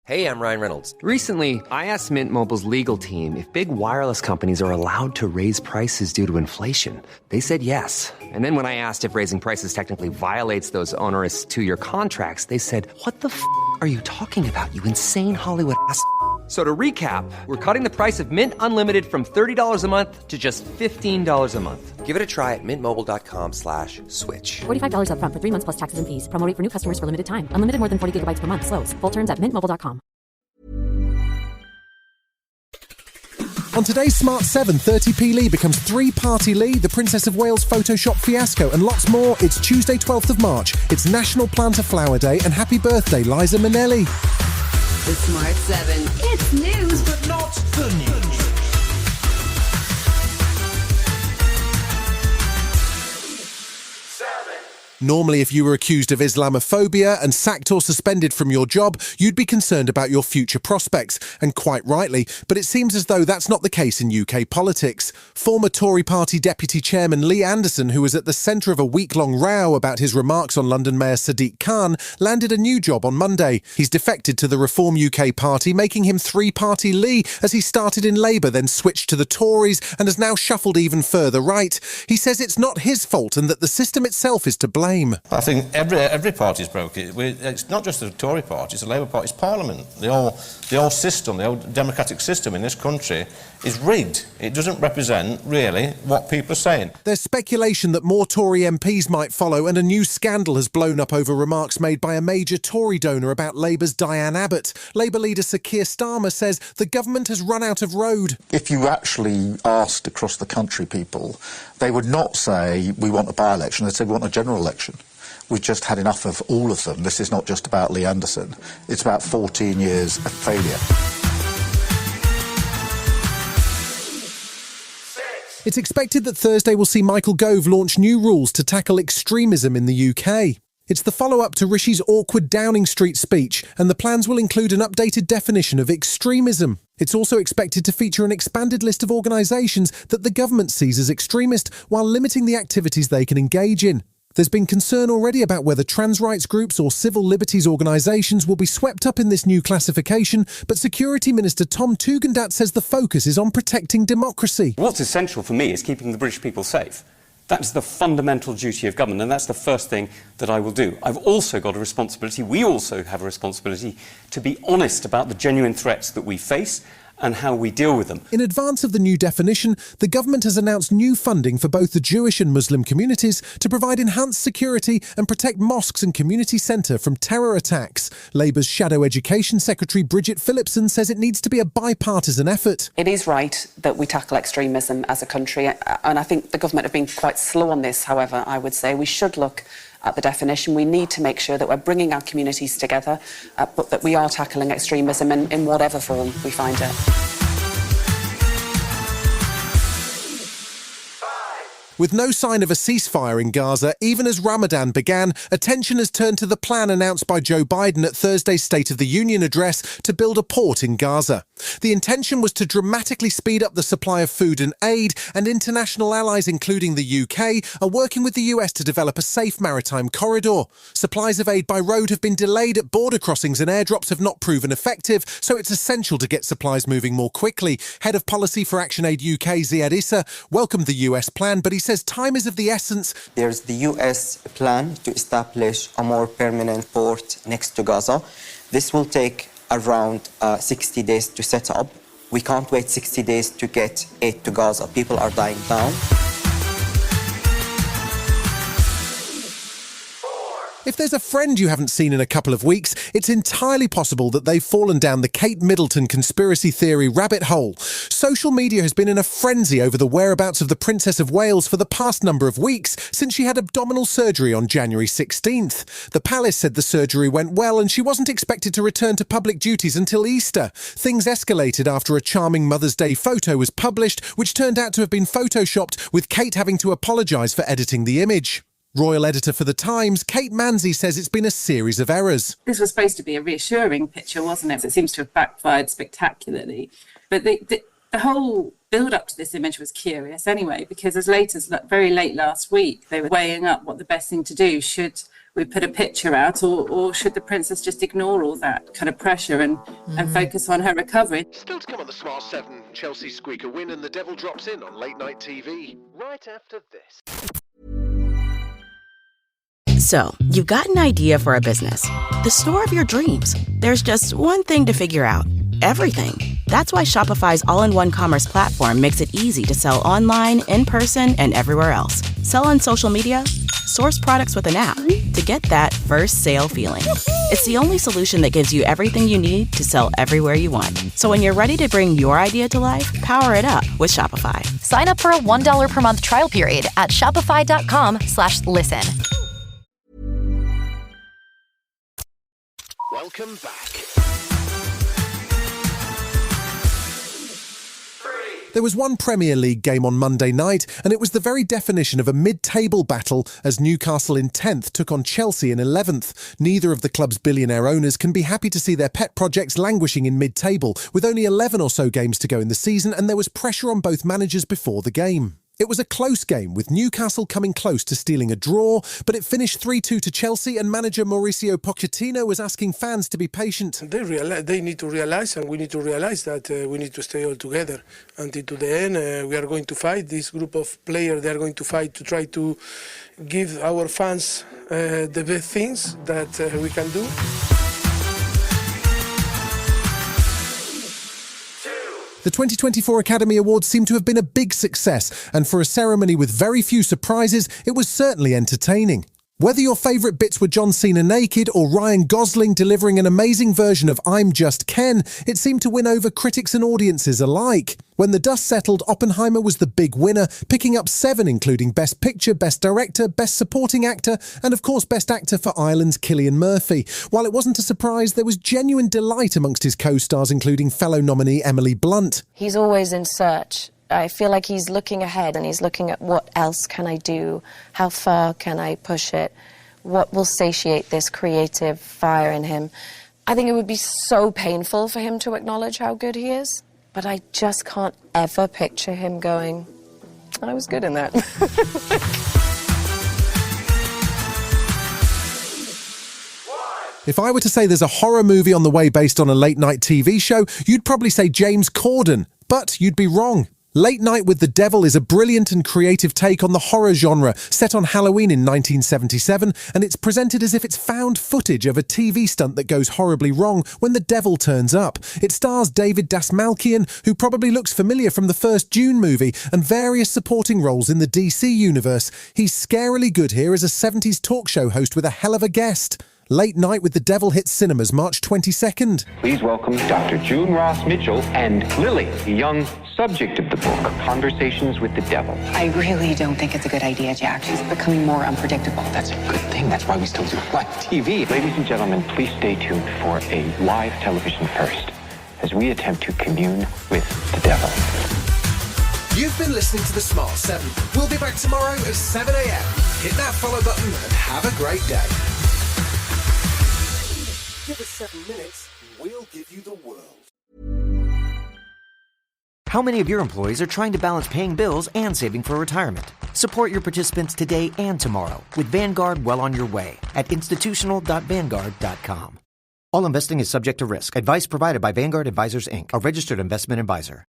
Hey, I'm Ryan Reynolds. Recently, I asked Mint Mobile's legal team if big wireless companies are allowed to raise prices due to inflation. They said yes. And then when I asked if raising prices technically violates those onerous two-year contracts, they said, "What the f*** are you talking about, you insane Hollywood ass?" So to recap, we're cutting the price of Mint Unlimited from $30 a month to just $15 a month. Give it a try at mintmobile.com/switch. $45 up front for 3 months plus taxes and fees. Promo rate for new customers for limited time. Unlimited more than 40 gigabytes per month. Slows full terms at mintmobile.com. On today's Smart 7, 30p Lee becomes 3-party Lee, the Princess of Wales Photoshop fiasco, and lots more. It's Tuesday, 12th of March. It's National Plant a Flower Day, and happy birthday, Liza Minnelli. The Smart 7. It's news, but not the news. Normally, if you were accused of Islamophobia and sacked or suspended from your job, you'd be concerned about your future prospects, and quite rightly, but it seems as though that's not the case in UK politics. Former Tory party deputy chairman Lee Anderson, who was at the centre of a week-long row about his remarks on London Mayor Sadiq Khan, landed a new job on Monday. He's defected to the Reform UK party, making him 3-party Lee, as he started in Labour, then switched to the Tories, and has now shuffled even further right. He says it's not his fault and that the system itself is to blame. I think every party's broke it. It's not just the Tory party, it's the Labour Party, it's Parliament. The whole system, the old democratic system in this country is rigged. It doesn't represent, really, what people are saying. There's speculation that more Tory MPs might follow, and a new scandal has blown up over remarks made by a major Tory donor about Labour's Diane Abbott. Labour leader Sir Keir Starmer says the government has run out of road. If you actually asked across the country people, they would not say, we want a by-election, they'd say, we want a general election. We've just had enough of all of them. This is not just about Lee Anderson. It's about 14 years of failure. It's expected that Thursday will see Michael Gove launch new rules to tackle extremism in the UK. It's the follow-up to Rishi's awkward Downing Street speech, and the plans will include an updated definition of extremism. It's also expected to feature an expanded list of organisations that the government sees as extremist, while limiting the activities they can engage in. There's been concern already about whether trans rights groups or civil liberties organisations will be swept up in this new classification, but Security Minister Tom Tugendhat says the focus is on protecting democracy. What's essential for me is keeping the British people safe. That's the fundamental duty of government, and that's the first thing that I will do. I've also got a responsibility, we also have a responsibility, to be honest about the genuine threats that we face and how we deal with them. In advance of the new definition, the government has announced new funding for both the Jewish and Muslim communities to provide enhanced security and protect mosques and community centre from terror attacks. Labour's Shadow Education Secretary Bridget Phillipson says it needs to be a bipartisan effort. It is right that we tackle extremism as a country, and I think the government have been quite slow on this. However, I would say we should look at the definition. We need to make sure that we're bringing our communities together, but that we are tackling extremism in whatever form we find it. With no sign of a ceasefire in Gaza, even as Ramadan began, attention has turned to the plan announced by Joe Biden at Thursday's State of the Union address to build a port in Gaza. The intention was to dramatically speed up the supply of food and aid, and international allies, including the UK, are working with the US to develop a safe maritime corridor. Supplies of aid by road have been delayed at border crossings and airdrops have not proven effective, so it's essential to get supplies moving more quickly. Head of Policy for ActionAid UK, Ziad Issa, welcomed the US plan, but he says time is of the essence. There's the US plan to establish a more permanent port next to Gaza. This will take around 60 days to set up. We can't wait 60 days to get aid to Gaza. People are dying now. If there's a friend you haven't seen in a couple of weeks, it's entirely possible that they've fallen down the Kate Middleton conspiracy theory rabbit hole. Social media has been in a frenzy over the whereabouts of the Princess of Wales for the past number of weeks, since she had abdominal surgery on January 16th. The palace said the surgery went well and she wasn't expected to return to public duties until Easter. Things escalated after a charming Mother's Day photo was published, which turned out to have been photoshopped, with Kate having to apologise for editing the image. Royal editor for The Times, Kate Manzi, says it's been a series of errors. This was supposed to be a reassuring picture, wasn't it? It seems to have backfired spectacularly. But the whole build-up to this image was curious anyway, because as late as very late last week, they were weighing up what the best thing to do. Should we put a picture out, or should the princess just ignore all that kind of pressure and focus on her recovery? Still to come on the Smart 7, Chelsea squeak a win and the devil drops in on late night TV. Right after this. So, you've got an idea for a business. The store of your dreams. There's just one thing to figure out. Everything. That's why Shopify's all-in-one commerce platform makes it easy to sell online, in person, and everywhere else. Sell on social media, source products with an app to get that first sale feeling. It's the only solution that gives you everything you need to sell everywhere you want. So when you're ready to bring your idea to life, power it up with Shopify. Sign up for a $1 per month trial period at shopify.com/listen. Welcome back. There was one Premier League game on Monday night, and it was the very definition of a mid-table battle as Newcastle in 10th took on Chelsea in 11th. Neither of the club's billionaire owners can be happy to see their pet projects languishing in mid-table, with only 11 or so games to go in the season, and there was pressure on both managers before the game. It was a close game, with Newcastle coming close to stealing a draw, but it finished 3-2 to Chelsea, and manager Mauricio Pochettino was asking fans to be patient. They need to realise, and we need to realise that we need to stay all together until to the end. We are going to fight. This group of players, they are going to fight to try to give our fans the best things that we can do. The 2024 Academy Awards seemed to have been a big success, and for a ceremony with very few surprises, it was certainly entertaining. Whether your favourite bits were John Cena naked or Ryan Gosling delivering an amazing version of I'm Just Ken, it seemed to win over critics and audiences alike. When the dust settled, Oppenheimer was the big winner, picking up 7, including Best Picture, Best Director, Best Supporting Actor, and of course Best Actor for Ireland's Cillian Murphy. While it wasn't a surprise, there was genuine delight amongst his co-stars, including fellow nominee Emily Blunt. He's always in search. I feel like he's looking ahead and he's looking at what else can I do? How far can I push it? What will satiate this creative fire in him? I think it would be so painful for him to acknowledge how good he is, but I just can't ever picture him going, I was good in that. If I were to say there's a horror movie on the way based on a late-night TV show, you'd probably say James Corden, but you'd be wrong. Late Night with the Devil is a brilliant and creative take on the horror genre, set on Halloween in 1977, and it's presented as if it's found footage of a TV stunt that goes horribly wrong when the devil turns up. It stars David Dastmalchian, who probably looks familiar from the first Dune movie, and various supporting roles in the DC universe. He's scarily good here as a 70s talk show host with a hell of a guest. Late Night with the Devil hits cinemas March 22nd. Please welcome Dr. June Ross Mitchell and Lily, the young subject of the book, Conversations with the Devil. I really don't think it's a good idea, Jack. She's becoming more unpredictable. That's a good thing. That's why we still do live TV. Ladies and gentlemen, please stay tuned for a live television first as we attempt to commune with the devil. You've been listening to The Smart 7. We'll be back tomorrow at 7 a.m. Hit that follow button and have a great day. Give us 7 minutes, we'll give you the world. How many of your employees are trying to balance paying bills and saving for retirement? Support your participants today and tomorrow with Vanguard well on your way at institutional.vanguard.com. All investing is subject to risk. Advice provided by Vanguard Advisors, Inc., a registered investment advisor.